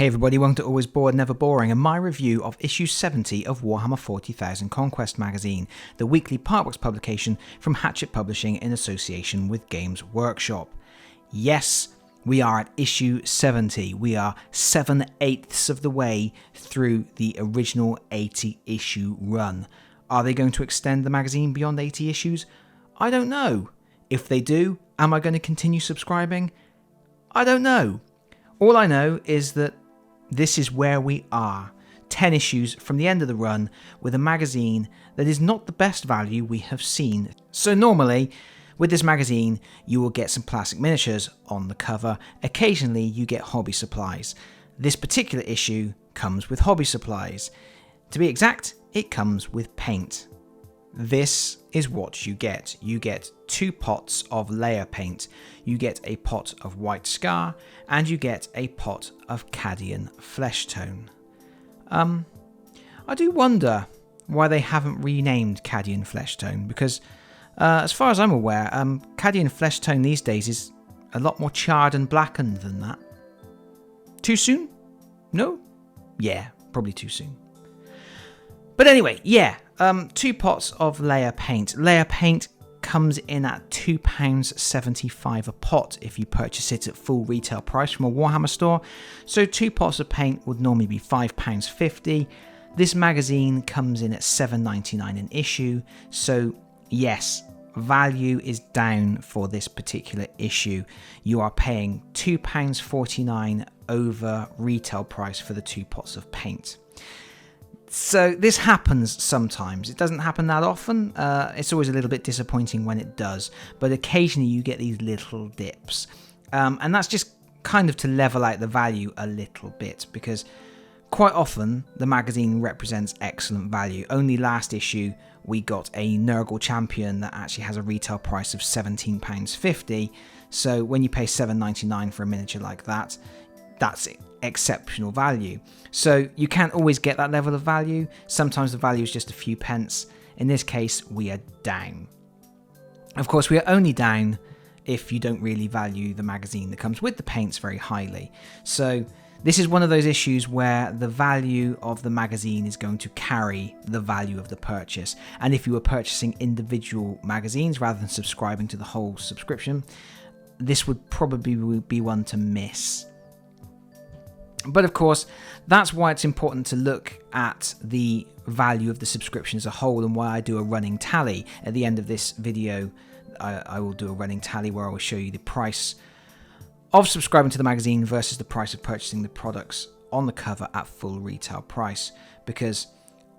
Hey everybody, welcome to Always Bored, Never Boring, and my review of issue 70 of Warhammer 40,000 Conquest magazine, the weekly Partworks publication from Hachette Publishing in association with Games Workshop. Yes, we are at issue 70. We are 7/8 of the way through the original 80 issue run. Are they going to extend the magazine beyond 80 issues? I don't know. If they do, am I going to continue subscribing? I don't know. All I know is that this is where we are, 10 issues from the end of the run with a magazine that is not the best value we have seen. So normally, with this magazine, you will get some plastic miniatures on the cover. Occasionally, you get hobby supplies. This particular issue comes with hobby supplies. To be exact, it comes with paint. This is what you get. You get 2 pots of layer paint, you get a pot of white scar, and you get a pot of Cadian Fleshtone. I do wonder why they haven't renamed Cadian Fleshtone, because as far as I'm aware, Cadian Fleshtone these days is a lot more charred and blackened than that. Too soon? No? Yeah, probably too soon. But anyway, yeah, 2 pots of layer paint. Layer paint comes in at £2.75 a pot if you purchase it at full retail price from a Warhammer store. So 2 pots of paint would normally be £5.50. This magazine comes in at £7.99 an issue. So yes, value is down for this particular issue. You are paying £2.49 over retail price for the 2 pots of paint. So this happens sometimes. It doesn't happen that often. It's always a little bit disappointing when it does, but occasionally you get these little dips. And that's just kind of to level out the value a little bit, because quite often the magazine represents excellent value. Only last issue we got a Nurgle champion that actually has a retail price of £17.50. So when you pay £7.99 for a miniature like that, that's exceptional value. So you can't always get that level of value. Sometimes the value is just a few pence. In this case, we are down. Of course, we are only down if you don't really value the magazine that comes with the paints very highly. So this is one of those issues where the value of the magazine is going to carry the value of the purchase. And if you were purchasing individual magazines rather than subscribing to the whole subscription, this would probably be one to miss. But of course, that's why it's important to look at the value of the subscription as a whole, and why I do a running tally. At the end of this video, I will do a running tally where I will show you the price of subscribing to the magazine versus the price of purchasing the products on the cover at full retail price. Because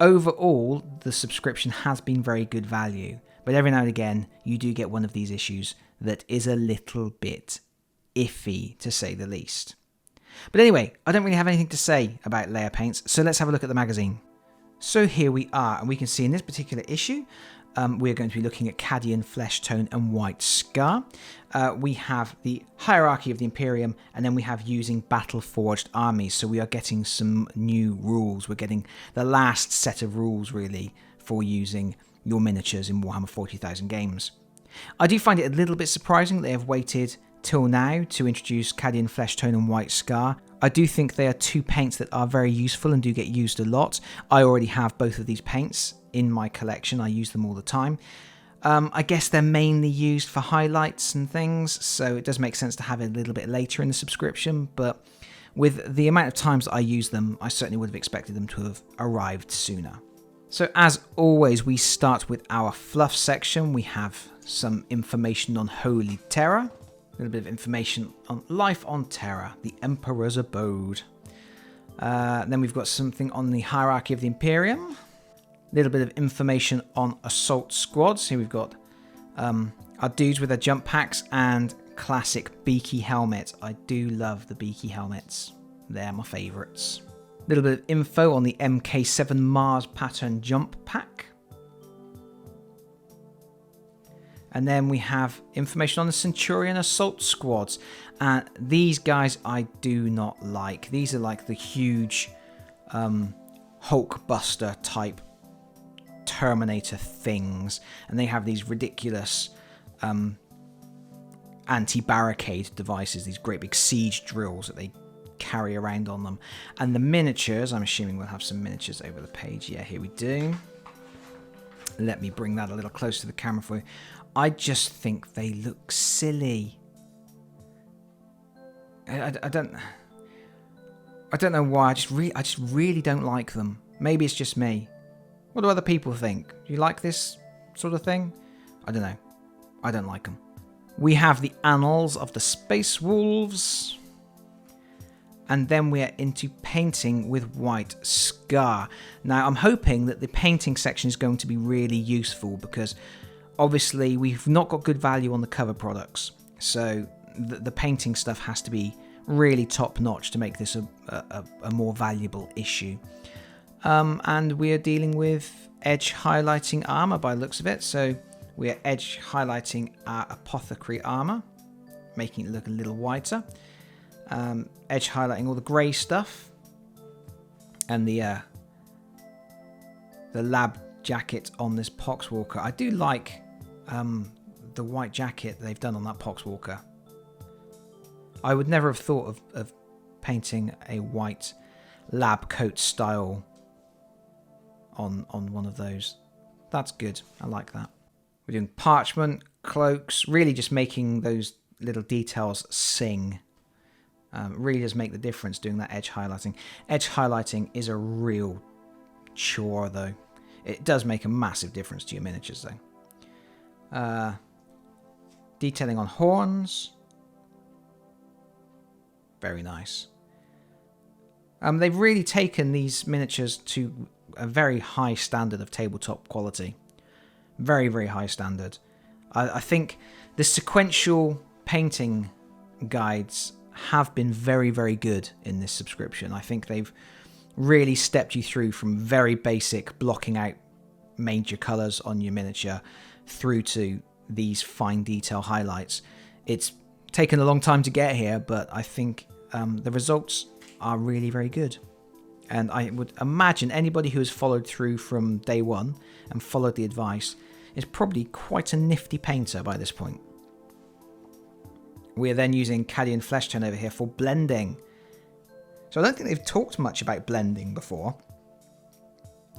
overall, the subscription has been very good value. But every now and again, you do get one of these issues that is a little bit iffy, to say the least. But anyway, I don't really have anything to say about layer paints, so let's have a look at the magazine. So here we are, and we can see in this particular issue, we're going to be looking at Cadian, Fleshtone and White Scar. We have the Hierarchy of the Imperium, and then we have using battle-forged armies, so we are getting some new rules. We're getting the last set of rules, really, for using your miniatures in Warhammer 40,000 games. I do find it a little bit surprising that they have waited till now to introduce Cadian, Fleshtone and White Scar. I do think they are 2 paints that are very useful and do get used a lot. I already have both of these paints in my collection. I use them all the time. I guess they're mainly used for highlights and things, so it does make sense to have it a little bit later in the subscription, but with the amount of times that I use them, I certainly would have expected them to have arrived sooner. So as always, we start with our Fluff section. We have some information on Holy Terror. A little bit of information on life on Terra, the Emperor's Abode. Then we've got something on the Hierarchy of the Imperium. A little bit of information on Assault Squads. Here we've got our dudes with their jump packs and classic beaky helmet. I do love the beaky helmets. They're my favourites. A little bit of info on the MK7 Mars pattern jump pack. And then we have information on the Centurion Assault Squads. And these guys I do not like. These are like the huge Hulkbuster type Terminator things. And they have these ridiculous anti-barricade devices, these great big siege drills that they carry around on them. And the miniatures, I'm assuming we'll have some miniatures over the page. Yeah, here we do. Let me bring that a little closer to the camera for you. I just think they look silly. I don't know why. I just really don't like them. Maybe it's just me. What do other people think? Do you like this sort of thing? I don't know. I don't like them. We have the Annals of the Space Wolves. And then we are into painting with White Scar. Now, I'm hoping that the painting section is going to be really useful because obviously we've not got good value on the cover products. So the painting stuff has to be really top notch to make this a more valuable issue. And we are dealing with edge highlighting armor by the looks of it. So we are edge highlighting our apothecary armor, making it look a little whiter. Edge highlighting all the grey stuff, and the lab jacket on this Poxwalker. I do like the white jacket they've done on that Poxwalker. I would never have thought of painting a white lab coat style on one of those. That's good. I like that. We're doing parchment, cloaks, really just making those little details sing. Really does make the difference doing that edge highlighting. Edge highlighting is a real chore though. It does make a massive difference to your miniatures though. Detailing on horns. Very nice. They've really taken these miniatures to a very high standard of tabletop quality. Very, very high standard. I think the sequential painting guides have been very, very good in this subscription. I think they've really stepped you through from very basic blocking out major colours on your miniature through to these fine detail highlights. It's taken a long time to get here, but I think the results are really, very good. And I would imagine anybody who has followed through from day one and followed the advice is probably quite a nifty painter by this point. We are then using Cadian Fleshtone over here for blending. So I don't think they've talked much about blending before.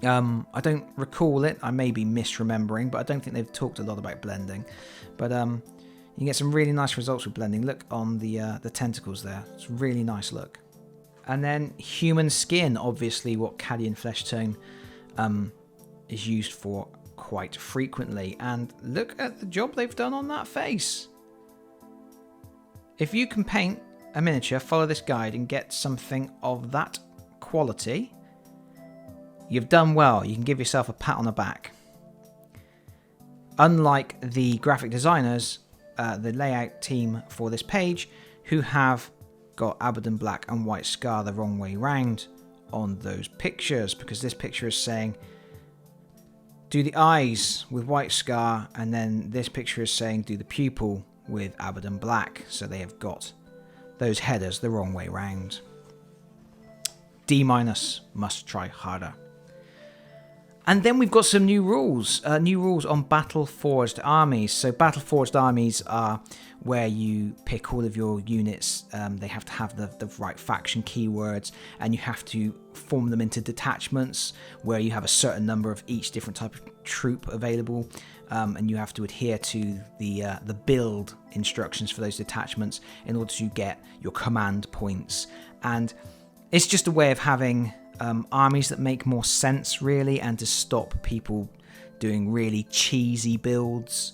I don't recall it. I may be misremembering, but I don't think they've talked a lot about blending. But you can get some really nice results with blending. Look on the tentacles there. It's a really nice look. And then human skin, obviously what Cadian Fleshtone is used for quite frequently. And look at the job they've done on that face. If you can paint a miniature, follow this guide and get something of that quality, you've done well. You can give yourself a pat on the back. Unlike the graphic designers, the layout team for this page, who have got Abaddon Black and White Scar the wrong way round on those pictures, because this picture is saying do the eyes with White Scar, and then this picture is saying do the pupil with Abaddon Black. So they have got those headers the wrong way round. D-, must try harder. And then we've got some new rules. New rules on Battle Forged Armies. So Battle Forged Armies are where you pick all of your units. They have to have the right faction keywords, and you have to form them into detachments where you have a certain number of each different type of troop available, and you have to adhere to the build instructions for those detachments in order to get your command points. And it's just a way of having armies that make more sense, really, and to stop people doing really cheesy builds.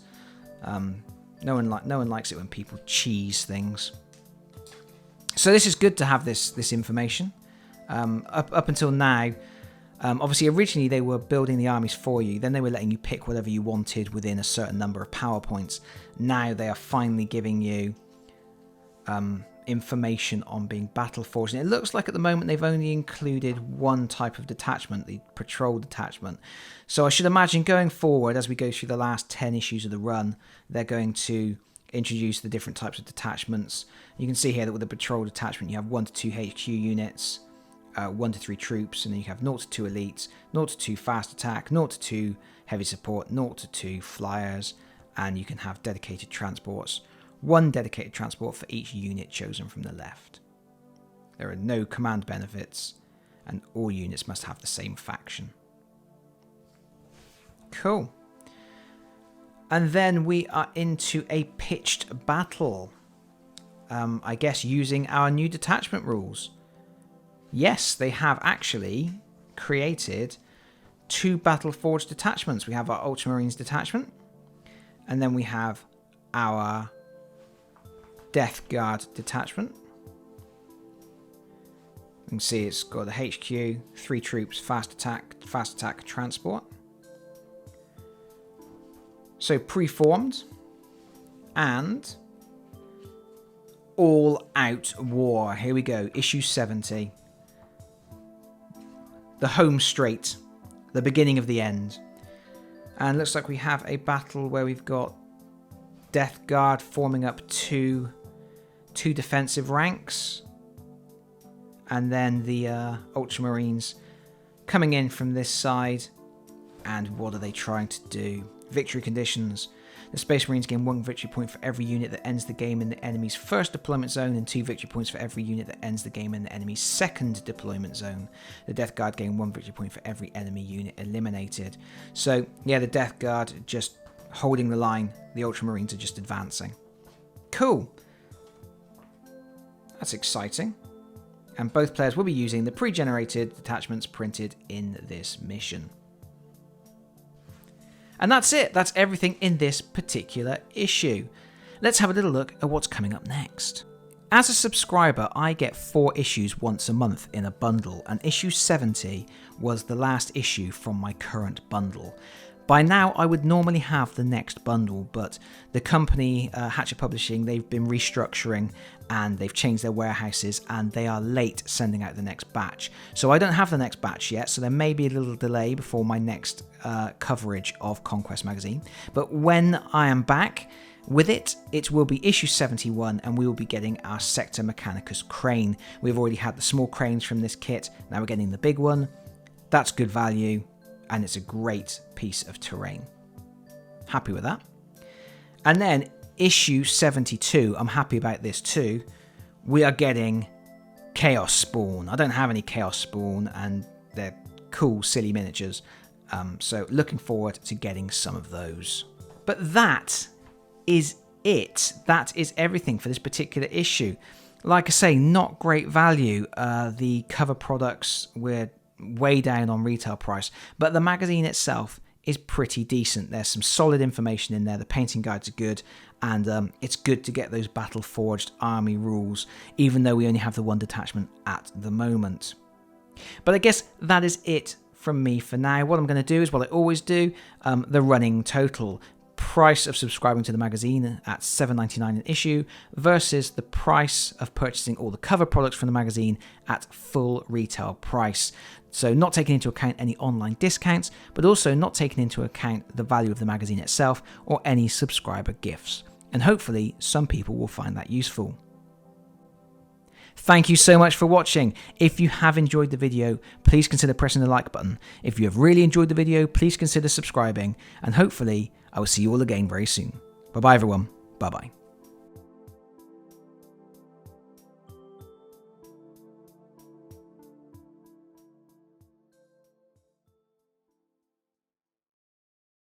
No one likes it when people cheese things. So this is good to have this information. Up until now, obviously originally they were building the armies for you, then they were letting you pick whatever you wanted within a certain number of power points. Now they are finally giving you information on being battle forged, and it looks like at the moment they've only included one type of detachment, the patrol detachment. So I should imagine going forward, as we go through the last 10 issues of the run, they're going to introduce the different types of detachments. You can see here that with the patrol detachment you have 1 to 2 HQ units, 1 to 3 troops, and then you have 0 to 2 elites, 0 to 2 fast attack, 0 to 2 heavy support, 0 to 2 flyers, and you can have dedicated transports. 1 dedicated transport for each unit chosen from the left. There are no command benefits, and all units must have the same faction. Cool. And then we are into a pitched battle. I guess using our new detachment rules. Yes, they have actually created 2 battle-forged detachments. We have our Ultramarines detachment, and then we have our Death Guard detachment. You can see it's got a HQ, 3 troops, fast attack, transport. So preformed and all out war. Here we go, issue 70. The home straight, the beginning of the end. And looks like we have a battle where we've got Death Guard forming up two defensive ranks. And then the Ultramarines coming in from this side. And what are they trying to do? Victory conditions. The Space Marines gain 1 victory point for every unit that ends the game in the enemy's first deployment zone, and 2 victory points for every unit that ends the game in the enemy's second deployment zone. The Death Guard gain 1 victory point for every enemy unit eliminated. So, yeah, the Death Guard just holding the line. The Ultramarines are just advancing. Cool. That's exciting. And both players will be using the pre-generated detachments printed in this mission. And that's it. That's everything in this particular issue. Let's have a little look at what's coming up next. As a subscriber, I get 4 issues once a month in a bundle, and issue 70 was the last issue from my current bundle. By now, I would normally have the next bundle, but the company, Hachette Publishing, they've been restructuring and they've changed their warehouses and they are late sending out the next batch. So I don't have the next batch yet, so there may be a little delay before my next coverage of Conquest magazine. But when I am back with it, it will be issue 71 and we will be getting our Sector Mechanicus crane. We've already had the small cranes from this kit, now we're getting the big one. That's good value. And it's a great piece of terrain. Happy with that. And then issue 72, I'm happy about this too. We are getting Chaos Spawn. I don't have any Chaos Spawn and they're cool, silly miniatures. So looking forward to getting some of those. But that is it. That is everything for this particular issue. Like I say, not great value. The cover products we're way down on retail price, but the magazine itself is pretty decent. There's some solid information in there, the painting guides are good, and it's good to get those battle forged army rules, even though we only have the 1 detachment at the moment. But I guess that is it from me for now. What I'm going to do is what I always do, the running total. Price of subscribing to the magazine at $7.99 an issue versus the price of purchasing all the cover products from the magazine at full retail price. So not taking into account any online discounts, but also not taking into account the value of the magazine itself or any subscriber gifts. And hopefully some people will find that useful. Thank you so much for watching. If you have enjoyed the video, please consider pressing the like button. If you have really enjoyed the video, please consider subscribing, and hopefully I will see you all again very soon. Bye bye everyone. Bye bye.